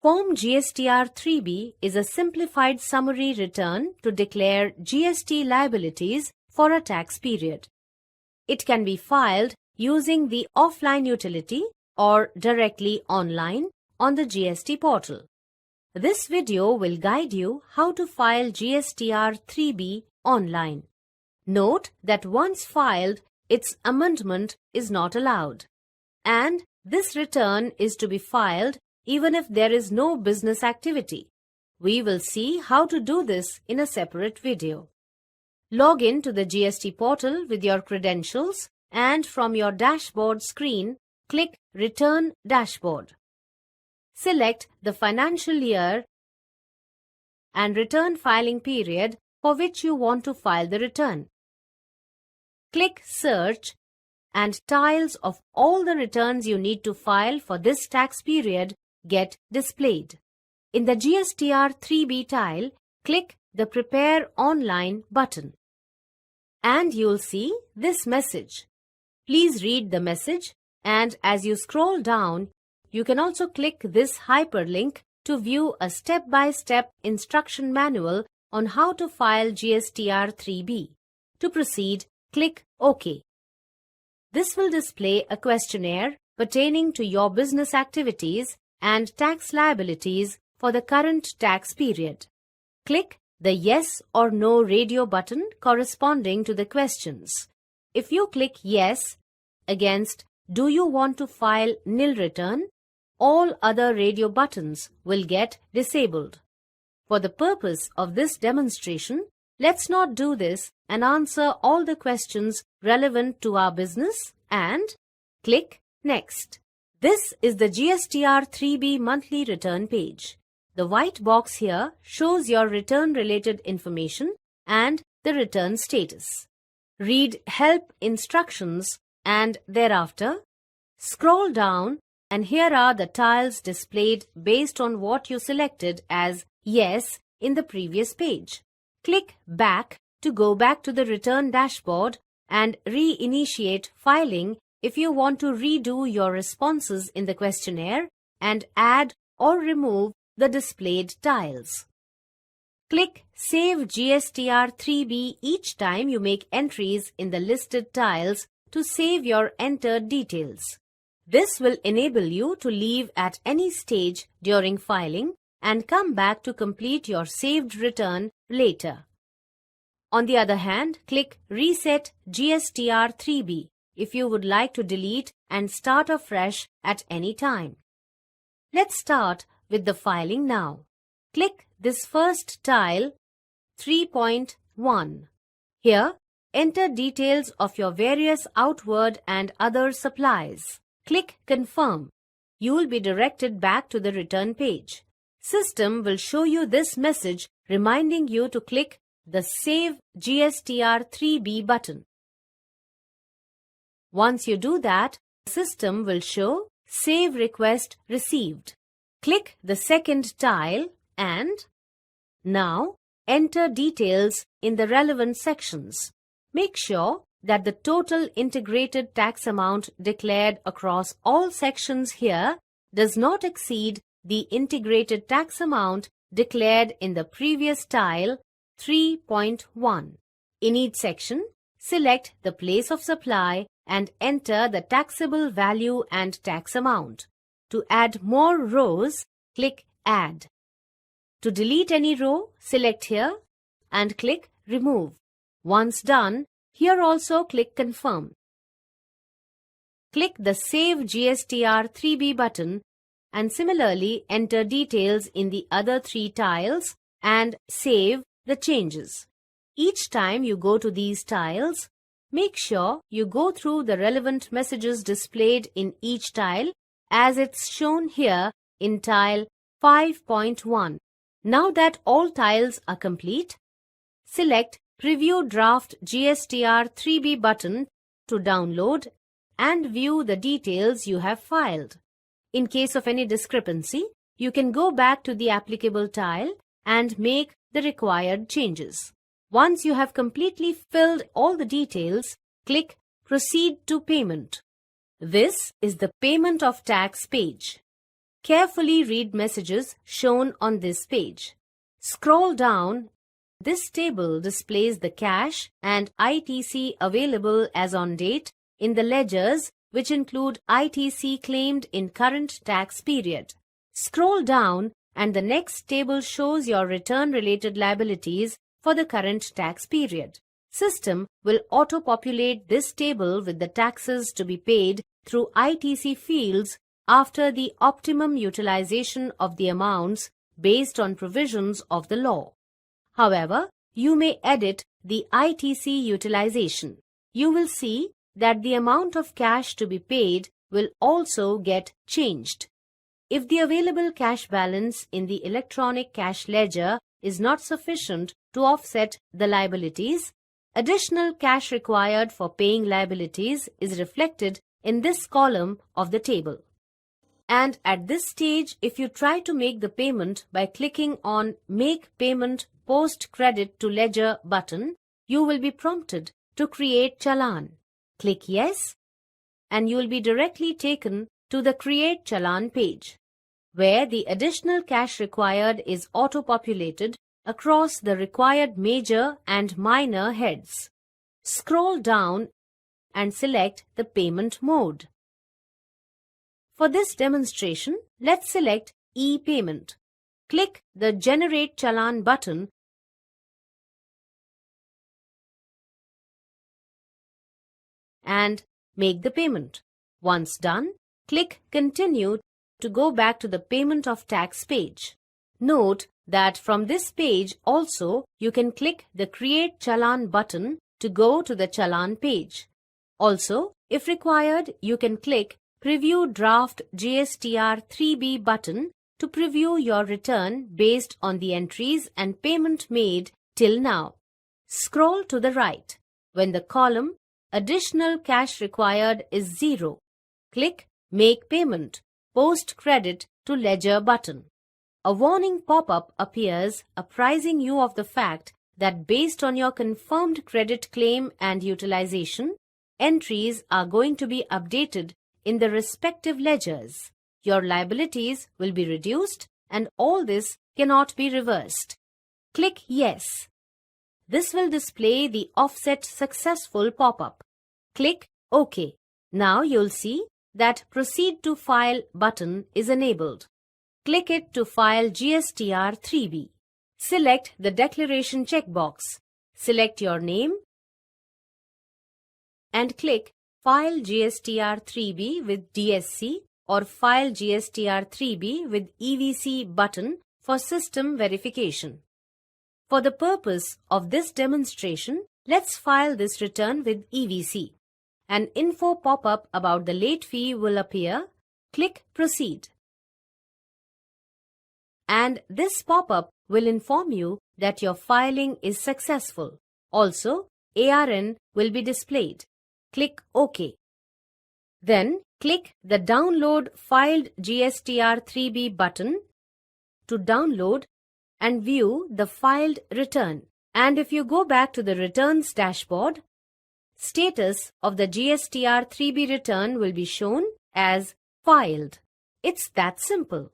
Form GSTR 3B is a simplified summary return to declare GST liabilities for a tax period. It can be filed using the offline utility or directly online on the GST portal. This video will guide you how to file GSTR 3B online. Note that once filed, its amendment is not allowed. And this return is to be filed even if there is no business activity. We will see how to do this in a separate video. Log in to the GST portal with your credentials and from your dashboard screen, click Return Dashboard. Select the financial year and return filing period for which you want to file the return. Click Search and tiles of all the returns you need to file for this tax period get displayed. In the GSTR 3B tile, click the Prepare Online button. And you'll see this message. Please read the message, and as you scroll down, you can also click this hyperlink to view a step-by-step instruction manual on how to file GSTR 3B. To proceed, click OK. This will display a questionnaire pertaining to your business activities and tax liabilities for the current tax period. Click the Yes or No radio button corresponding to the questions. If you click Yes against Do you want to file nil return, all other radio buttons will get disabled. For the purpose of this demonstration, let's not do this and answer all the questions relevant to our business and click Next. This is the GSTR 3B monthly return page. The white box here shows your return-related information and the return status. Read Help instructions and thereafter scroll down, and here are the tiles displayed based on what you selected as Yes in the previous page. Click Back to go back to the return dashboard and reinitiate filing if you want to redo your responses in the questionnaire and add or remove the displayed tiles. Click Save GSTR 3B each time you make entries in the listed tiles to save your entered details. This will enable you to leave at any stage during filing and come back to complete your saved return later. On the other hand, click Reset GSTR 3B if you would like to delete and start afresh at any time. Let's start with the filing now. Click this first tile, 3.1. Here, enter details of your various outward and other supplies. Click Confirm. You will be directed back to the return page. System will show you this message reminding you to click the Save GSTR 3B button. Once you do that, the system will show Save Request Received. Click the second tile and now enter details in the relevant sections. Make sure that the total integrated tax amount declared across all sections here does not exceed the integrated tax amount declared in the previous tile 3.1. In each section, select the place of supply and enter the taxable value and tax amount. To add more rows, click Add. To delete any row, select here and click Remove. Once done, here also click Confirm. Click the Save GSTR 3B button and similarly enter details in the other three tiles and save the changes. Each time you go to these tiles, make sure you go through the relevant messages displayed in each tile as it's shown here in tile 5.1. Now that all tiles are complete, select Preview Draft GSTR 3B button to download and view the details you have filed. In case of any discrepancy, you can go back to the applicable tile and make the required changes. Once you have completely filled all the details, click Proceed to Payment. This is the Payment of Tax page. Carefully read messages shown on this page. Scroll down. This table displays the cash and ITC available as on date in the ledgers, which include ITC claimed in current tax period. Scroll down and the next table shows your return-related liabilities for the current tax period. System will auto-populate this table with the taxes to be paid through ITC fields after the optimum utilization of the amounts based on provisions of the law. However, you may edit the ITC utilization. You will see that the amount of cash to be paid will also get changed. If the available cash balance in the electronic cash ledger is not sufficient to offset the liabilities, additional cash required for paying liabilities is reflected in this column of the table. And at this stage, if you try to make the payment by clicking on Make Payment Post Credit to Ledger button, you will be prompted to create challan. Click Yes, and you will be directly taken to the Create Challan page, where the additional cash required is auto-populated across the required major and minor heads. Scroll down and select the payment mode. For this demonstration, let's select e-payment. Click the Generate Challan button and make the payment. Once done, click Continue to go back to the Payment of Tax page. Note that from this page also you can click the Create Challan button to go to the Challan page. Also, if required, you can click Preview Draft GSTR 3B button to preview your return based on the entries and payment made till now. Scroll to the right. When the column Additional Cash Required is 0, click Make Payment Post Credit to Ledger button. A warning pop-up appears apprising you of the fact that based on your confirmed credit claim and utilization, entries are going to be updated in the respective ledgers. Your liabilities will be reduced and all this cannot be reversed. Click Yes. This will display the Offset Successful pop-up. Click OK. Now you'll see that Proceed to File button is enabled. Click it to file GSTR 3B. Select the Declaration checkbox. Select your name and click File GSTR 3B with DSC or File GSTR 3B with EVC button for system verification. For the purpose of this demonstration, let's file this return with EVC. An info pop-up about the late fee will appear. Click Proceed. And this pop-up will inform you that your filing is successful. Also, ARN will be displayed. Click OK. Then, click the Download Filed GSTR 3B button to download and view the filed return. And if you go back to the Returns dashboard, status of the GSTR 3B return will be shown as filed. It's that simple.